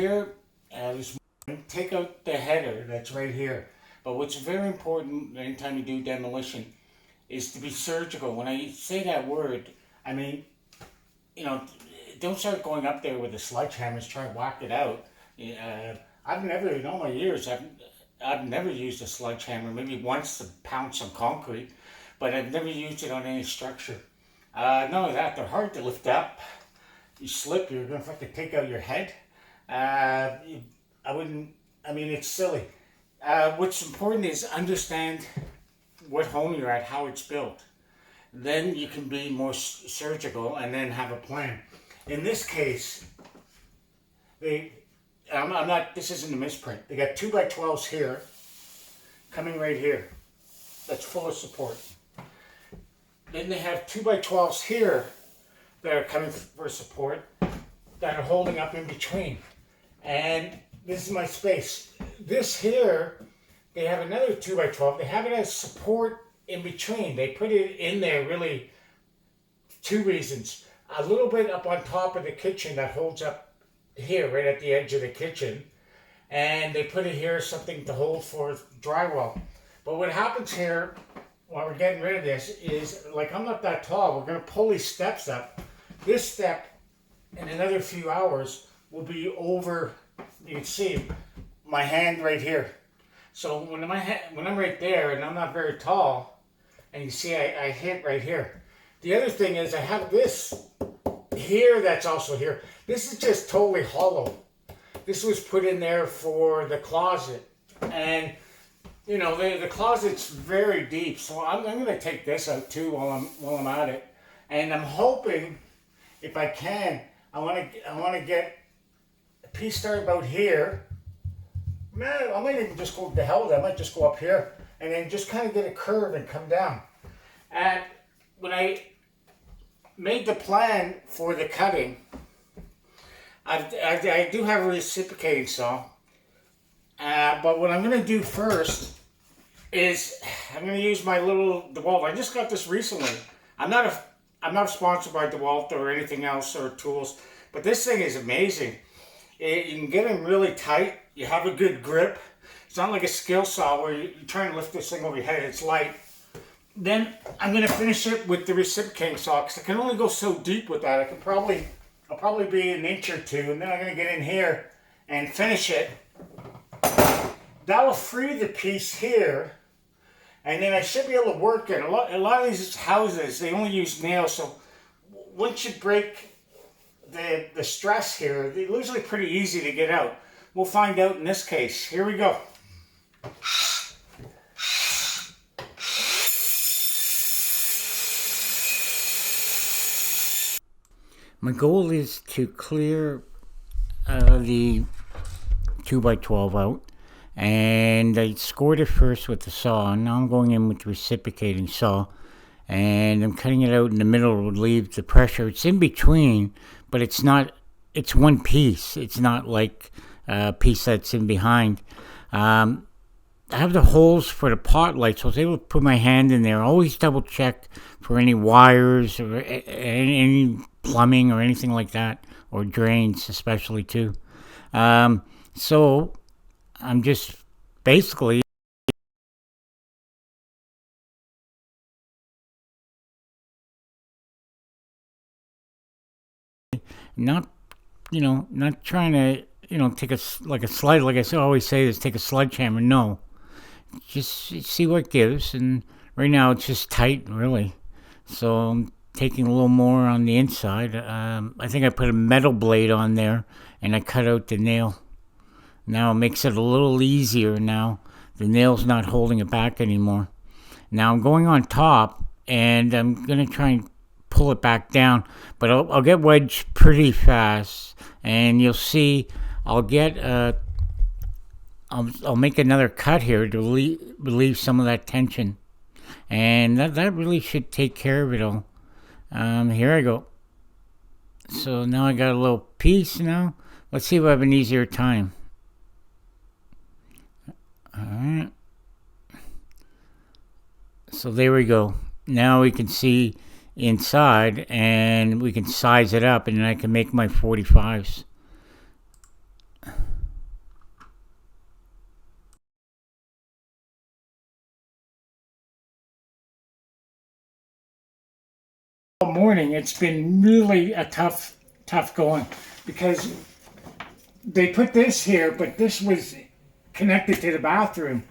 here, take out the header that's right here. But what's very important anytime you do demolition is to be surgical. When I say that word, I mean, you know, don't start going up there with a sledgehammer trying to whack it out. I've never, in all my years, I've never used a sledgehammer. Maybe once to pound some concrete, but I've never used it on any structure. Not only that, they're hard to lift up. You slip, you're going to have to take out your head. I wouldn't. I mean, it's silly. What's important is understand what home you're at, how it's built. Then you can be more surgical and then have a plan. In this case, I'm not, this isn't a misprint. They got 2x12s here, coming right here. That's full of support. Then they have 2x12s here that are coming for support that are holding up in between. And this is my space. This here, they have another 2x12. They have it as support in between. They put it in there really two reasons. A little bit up on top of the kitchen that holds up here, right at the edge of the kitchen. And they put it here, something to hold for drywall. But what happens here, while we're getting rid of this, is, like, I'm not that tall. We're going to pull these steps up. This step, in another few hours, will be over, you can see my hand right here. So when I'm right there and I'm not very tall, and you see I hit right here. The other thing is I have this here that's also here. This is just totally hollow. This was put in there for the closet. And, you know, the closet's very deep. So I'm going to take this out too while I'm at it. And I'm hoping, if I can, I want to get a piece started about here. Man, I might even just go to hell with it. I might just go up here and then just kind of get a curve and come down. And when I made the plan for the cutting, I do have a reciprocating saw. But what I'm going to do first is I'm going to use my little DeWalt. I just got this recently. I'm not sponsored by DeWalt or anything else or tools, but this thing is amazing. You can get them really tight. You have a good grip. It's not like a skill saw where you try and lift this thing over your head. It's light. Then I'm going to finish it with the reciprocating saw because I can only go so deep with that. I'll probably be an inch or two, and then I'm going to get in here and finish it. That will free the piece here, and then I should be able to work it. A lot of these houses, they only use nails, so once you break the stress here, they're usually pretty easy to get out. We'll find out in this case. Here we go. My goal is to clear the 2x12 out, and I scored it first with the saw, and now I'm going in with the reciprocating saw, and I'm cutting it out in the middle to relieve the pressure. It's in between, but it's one piece. It's not like a piece that's in behind. I have the holes for the pot light, so I was able to put my hand in there. Always double check for any wires or any plumbing or anything like that, or drains especially too. So I'm just basically not trying to, take like a slide, like I always say, is take a sledgehammer. No, just see what gives. And right now it's just tight, really. So I'm taking a little more on the inside. I think I put a metal blade on there and I cut out the nail. Now it makes it a little easier now. The nail's not holding it back anymore. Now I'm going on top and I'm going to try and pull it back down, but I'll get wedged pretty fast, and you'll see I'll make another cut here to relieve some of that tension, and that really should take care of it all. Here I go. So now I got a little piece now. Let's see if I have an easier time. Alright. So there we go. Now we can see inside and we can size it up, and then I can make my 45s. morning, it's been really a tough going, because they put this here, but this was connected to the bathroom.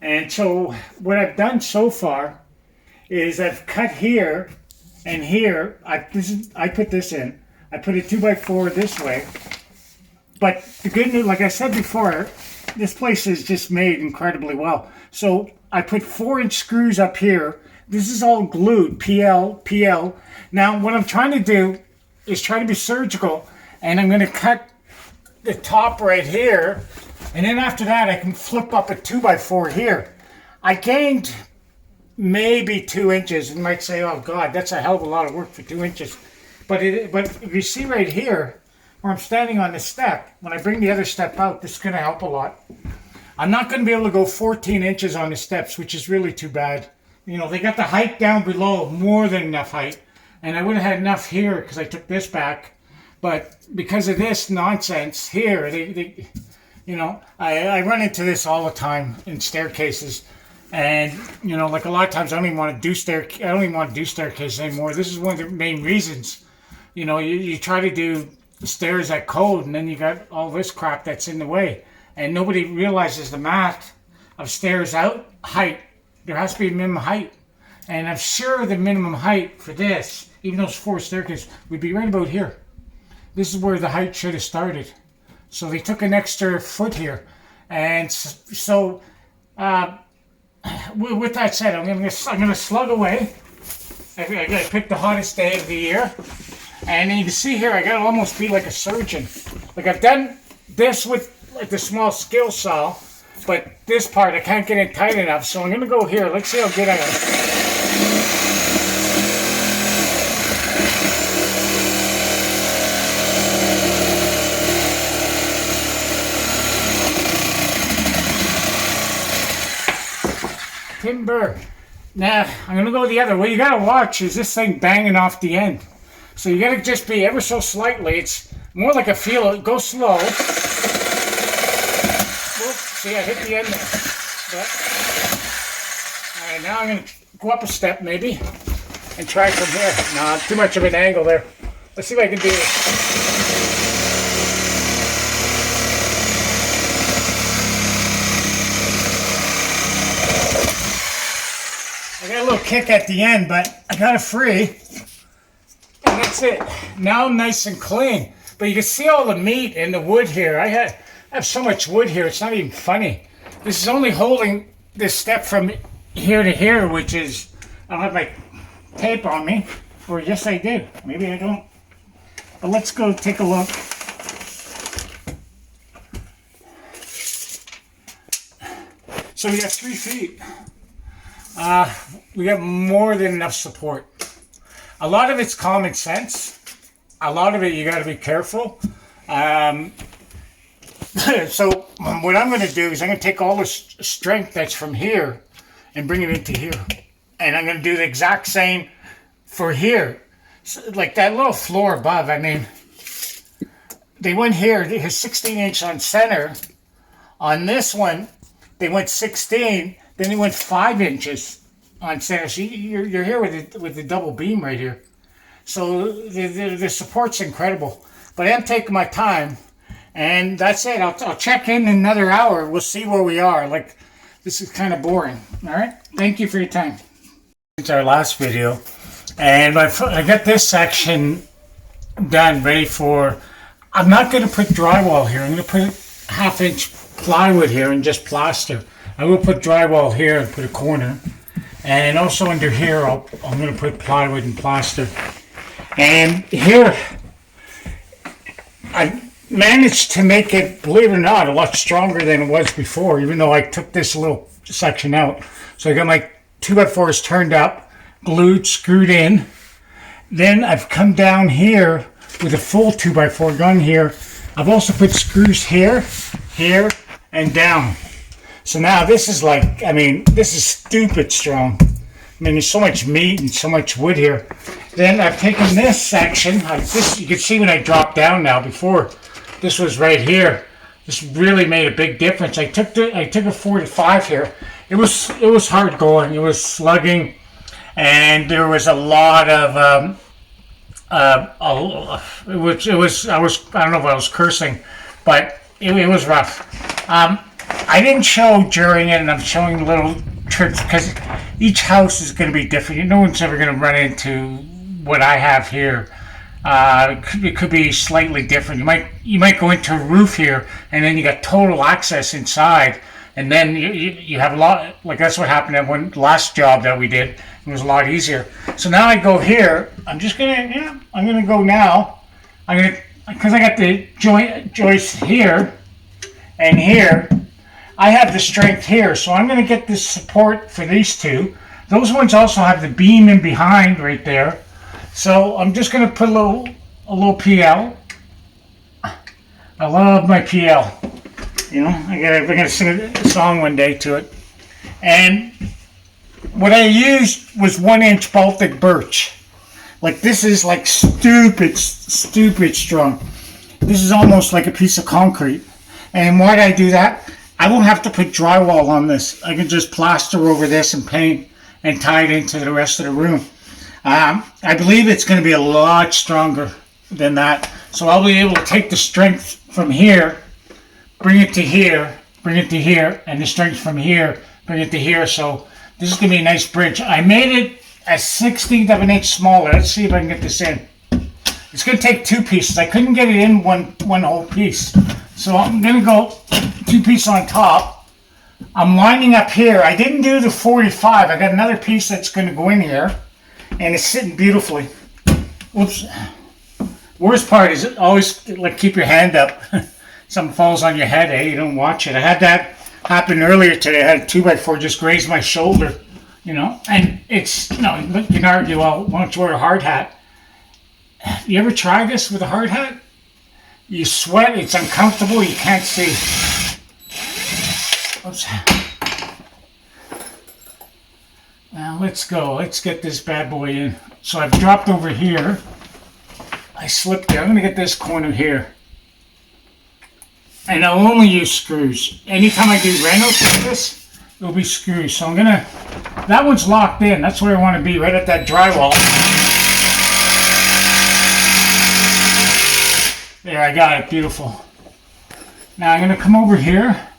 And so what I've done so far is I've cut here and here. I put this in. I put a 2x4 this way. But the good news, like I said before, this place is just made incredibly well. So I put 4-inch screws up here. This is all glued, PL. Now what I'm trying to do is try to be surgical, and I'm going to cut the top right here, and then after that I can flip up a 2x4 here. I gained maybe 2 inches, and you might say, oh God, that's a hell of a lot of work for 2 inches. But if you see right here, where I'm standing on the step, when I bring the other step out, this is going to help a lot. I'm not going to be able to go 14 inches on the steps, which is really too bad. You know, they got the height down below, more than enough height. And I would have had enough here because I took this back. But because of this nonsense here, you know, I run into this all the time in staircases. And, you know, like a lot of times I don't even want to do staircases anymore. This is one of the main reasons. You know, you try to do stairs at code, and then you got all this crap that's in the way, and nobody realizes the math of stairs out height. There has to be a minimum height, and I'm sure the minimum height for this, even those 4 staircases, would be right about here. This is where the height should have started. So they took an extra foot here, and so with that said, I'm gonna slug away. I picked the hottest day of the year. And you can see here, I gotta almost be like a surgeon. Like I've done this with like the small skill saw, but this part I can't get it tight enough. So I'm gonna go here. Let's see how good I am. Timber. Now I'm gonna go the other way. You gotta watch is this thing banging off the end. So you gotta just be ever so slightly. It's more like a feel. Go slow. Whoop, see, I hit the end there. But, all right, now I'm gonna go up a step maybe and try from here. No, too much of an angle there. Let's see if I can do this. I got a little kick at the end, but I got it free. And that's it. Now I'm nice and clean. But you can see all the meat in the wood here. I have so much wood here, it's not even funny. This is only holding this step from here to here, which is, I don't have my tape on me. Or yes, I do. Maybe I don't. But let's go take a look. So we got 3 feet. We got more than enough support. A lot of it's common sense. A lot of it you got to be careful. So what I'm going to do is I'm going to take all the strength that's from here and bring it into here. And I'm going to do the exact same for here. So, like that little floor above, I mean, they went here, they had 16 inch on center. On this one, they went 16, then they went 5 inches on center. So you're here with the double beam right here. So the support's incredible. But I'm taking my time, and that's it. I'll check in another hour. We'll see where we are. Like, this is kind of boring. All right? Thank you for your time. It's our last video, and I got this section done, ready for... I'm not going to put drywall here. I'm going to put 1/2 inch plywood here and just plaster. I will put drywall here and put a corner. And also under here, I'm going to put plywood and plaster. And here, I managed to make it, believe it or not, a lot stronger than it was before, even though I took this little section out. So I got my 2x4s turned up, glued, screwed in. Then I've come down here with a full 2x4 gun here. I've also put screws here, here, and down. So now this is like, I mean, this is stupid strong. I mean, there's so much meat and so much wood here. Then I've taken this section. This you can see when I drop down now. Before, this was right here. This really made a big difference. I took a 4 to 5 here. It was hard going. It was slugging, and there was a lot of I don't know if I was cursing, but it was rough. I didn't show during it, and I'm showing little tricks because each house is going to be different. No one's ever going to run into what I have here. It could be slightly different. You might go into a roof here, and then you got total access inside, and then you have a lot. Like that's what happened at one last job that we did. It was a lot easier. So now I go here. I'm just gonna I'm gonna go now. Because I got the joist here and here. I have the strength here, so I'm gonna get this support for these two. Those ones also have the beam in behind right there. So I'm just gonna put a little PL. I love my PL. I'm gonna sing a song one day to it. And what I used was 1-inch Baltic birch. Like this is like stupid strong. This is almost like a piece of concrete. And why did I do that? I won't have to put drywall on this. I can just plaster over this and paint and tie it into the rest of the room. I believe it's going to be a lot stronger than that. So I'll be able to take the strength from here, bring it to here, bring it to here, and the strength from here, bring it to here. So this is going to be a nice bridge. I made it a 1/16 of an inch smaller. Let's see if I can get this in. It's going to take two pieces. I couldn't get it in one whole piece. So I'm going to go 2 pieces on top. I'm lining up here. I didn't do the 45. I got another piece that's going to go in here. And it's sitting beautifully. Whoops. Worst part is always like keep your hand up. Something falls on your head, you don't watch it. I had that happen earlier today. I had a 2x4 just graze my shoulder, and it's, you can argue, well, why don't you wear a hard hat? You ever try this with a hard hat? You sweat, it's uncomfortable, you can't see. Oops. Now let's go. Let's get this bad boy in. So I've dropped over here. I slipped there. I'm going to get this corner here. And I'll only use screws. Anytime I do renos like this, it'll be screws. So I'm going to... That one's locked in. That's where I want to be, right at that drywall. There, I got it. Beautiful. Now I'm going to come over here.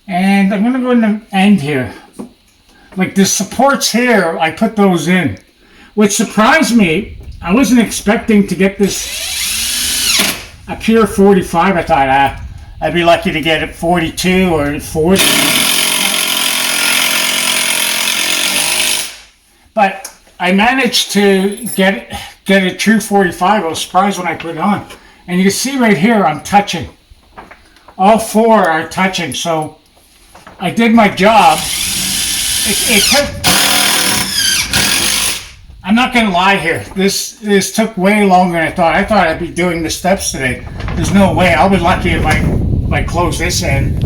And I'm going to go in the end here. Like the supports here, I put those in. Which surprised me, I wasn't expecting to get this a pure 45. I thought, I'd be lucky to get it 42 or 40. But I managed to get a true 45. I was surprised when I put it on. And you can see right here, I'm touching. All 4 are touching, so I did my job. It took, I'm not going to lie here, this took way longer than I thought. I thought I'd be doing the steps today. There's no way. I'll be lucky if I close this in.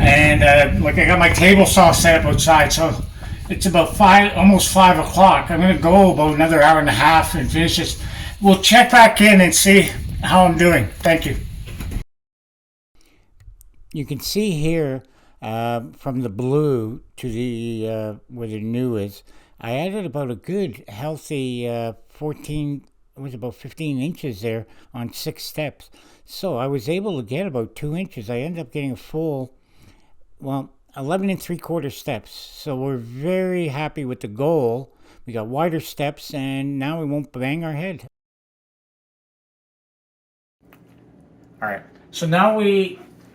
And like I got my table saw set up outside, so it's about almost 5 o'clock. I'm going to go about another hour and a half and finish this. We'll check back in and see how I'm doing. Thank you. You can see here, from the blue to the where the new is, I added about a good healthy 15 inches there on 6 steps. So I was able to get about 2 inches. I ended up getting a full, 11 3/4 steps. So we're very happy with the goal. We got wider steps, and now we won't bang our head. All right. So now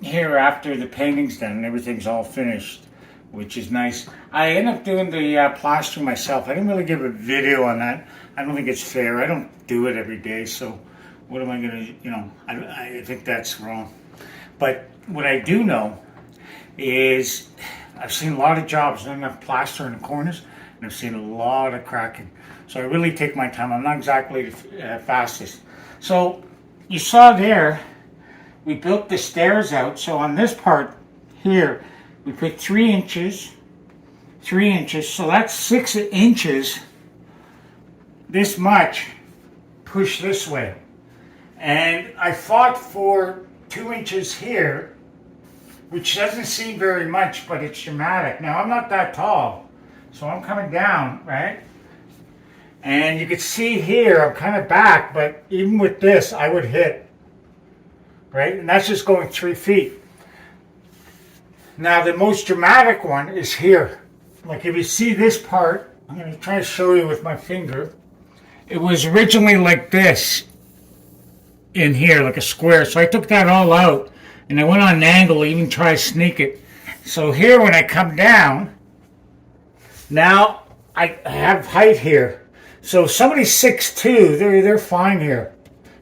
here after the painting's done and everything's all finished, which is nice. I end up doing the plastering myself. I didn't really give a video on that. I don't think it's fair. I don't do it every day, so what am I going to, I think that's wrong. But what I do know is I've seen a lot of jobs, not enough plaster in the corners, and I've seen a lot of cracking. So I really take my time. I'm not exactly the fastest. So you saw there, we built the stairs out. So on this part here, we put 3 inches, so that's 6 inches, this much, push this way. And I fought for 2 inches here, which doesn't seem very much, but it's dramatic. Now, I'm not that tall, so I'm coming down, right? And you can see here, I'm kind of back, but even with this, I would hit, right? And that's just going 3 feet. Now, the most dramatic one is here. Like if you see this part, I'm going to try to show you with my finger. It was originally like this in here, like a square. So I took that all out and I went on an angle, even try to sneak it. So here when I come down, now I have height here. So if somebody's 6'2", they're fine here.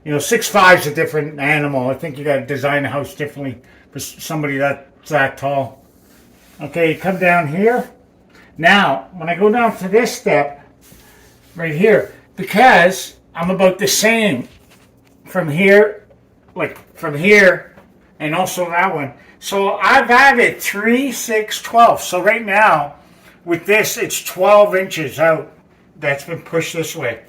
You know, 6'5" is a different animal. I think you got to design the house differently for somebody that's that tall. Okay, you come down here. Now, when I go down to this step, right here, because I'm about the same from here, like from here, and also that one. So I've added 3, 6, 12. So right now, with this, it's 12 inches out. That's been pushed this way.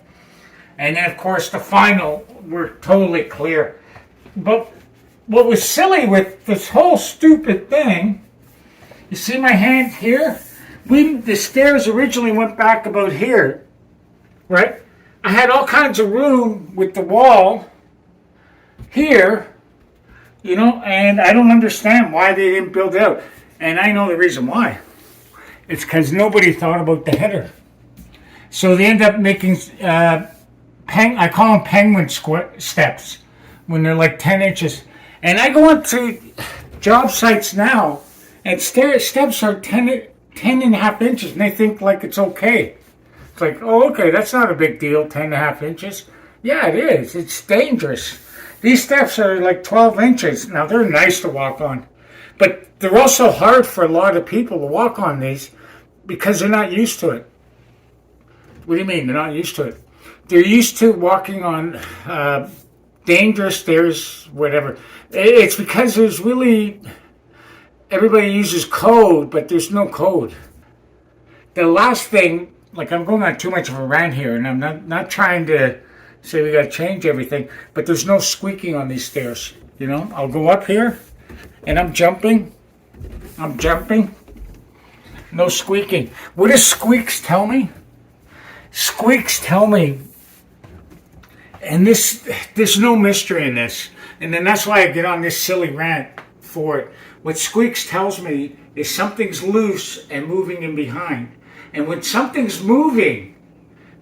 And then, of course, the final, we're totally clear. But what was silly with this whole stupid thing, you see my hand here? The stairs originally went back about here, right? I had all kinds of room with the wall here, you know, and I don't understand why they didn't build it out. And I know the reason why. It's because nobody thought about the header. So they end up making, I call them penguin steps, when they're like 10 inches. And I go onto job sites now, and steps are 10 and a half inches, and they think like it's okay. It's like, oh, okay, that's not a big deal, 10 and a half inches. Yeah, it is. It's dangerous. These steps are like 12 inches. Now, they're nice to walk on, but they're also hard for a lot of people to walk on these because they're not used to it. What do you mean they're not used to it? They're used to walking on dangerous stairs, whatever. It's because there's really, everybody uses code, but there's no code. The last thing, like I'm going on too much of a rant here, and I'm not trying to say we got to change everything, but there's no squeaking on these stairs. You know, I'll go up here, and I'm jumping. No squeaking. What does squeaks tell me? Squeaks tell me, and there's no mystery in this, and then that's why I get on this silly rant for it. What squeaks tells me is something's loose and moving in behind. And when something's moving,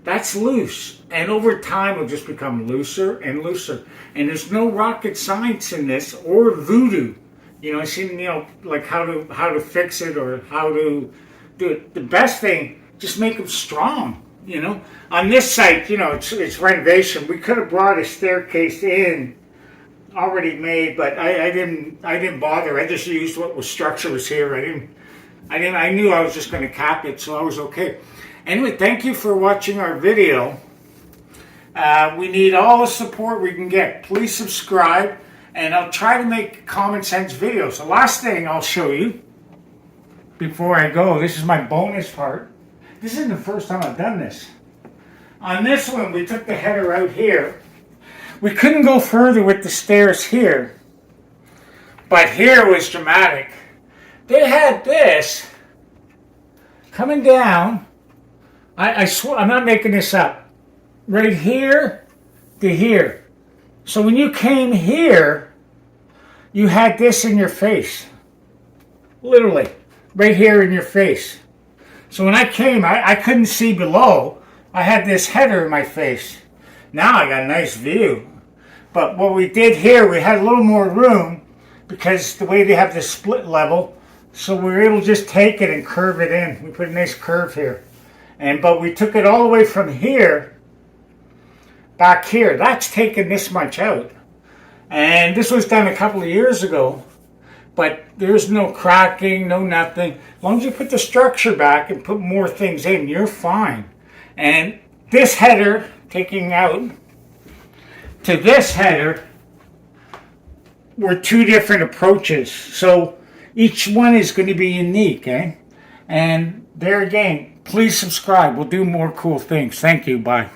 that's loose. And over time, it'll just become looser and looser. And there's no rocket science in this or voodoo. You know, I see, you know, like how to fix it or how to do it. The best thing, just make them strong. You know, on this site, you know, it's renovation. We could have brought a staircase in already made, but I didn't bother. I just used what structure was here. I knew I was just going to cap it, so I was okay. Anyway, thank you for watching our video. We need all the support we can get. Please subscribe, and I'll try to make common sense videos. The last thing I'll show you before I go, this is my bonus part. This isn't the first time I've done this. On this one, we took the header out here. We couldn't go further with the stairs here, but here was dramatic. They had this coming down. I swear, I'm not making this up. Right here to here. So when you came here, you had this in your face. Literally, right here in your face. So when I came, I couldn't see below. I had this header in my face. Now I got a nice view. But what we did here, we had a little more room because the way they have this split level, so we were able to just take it and curve it in. We put a nice curve here. But we took it all the way from here, back here. That's taken this much out. And this was done a couple of years ago. But there's no cracking, no nothing. As long as you put the structure back and put more things in, you're fine. And this header, taking out, to this header, were two different approaches. So each one is going to be unique, eh? And there again, please subscribe. We'll do more cool things. Thank you. Bye.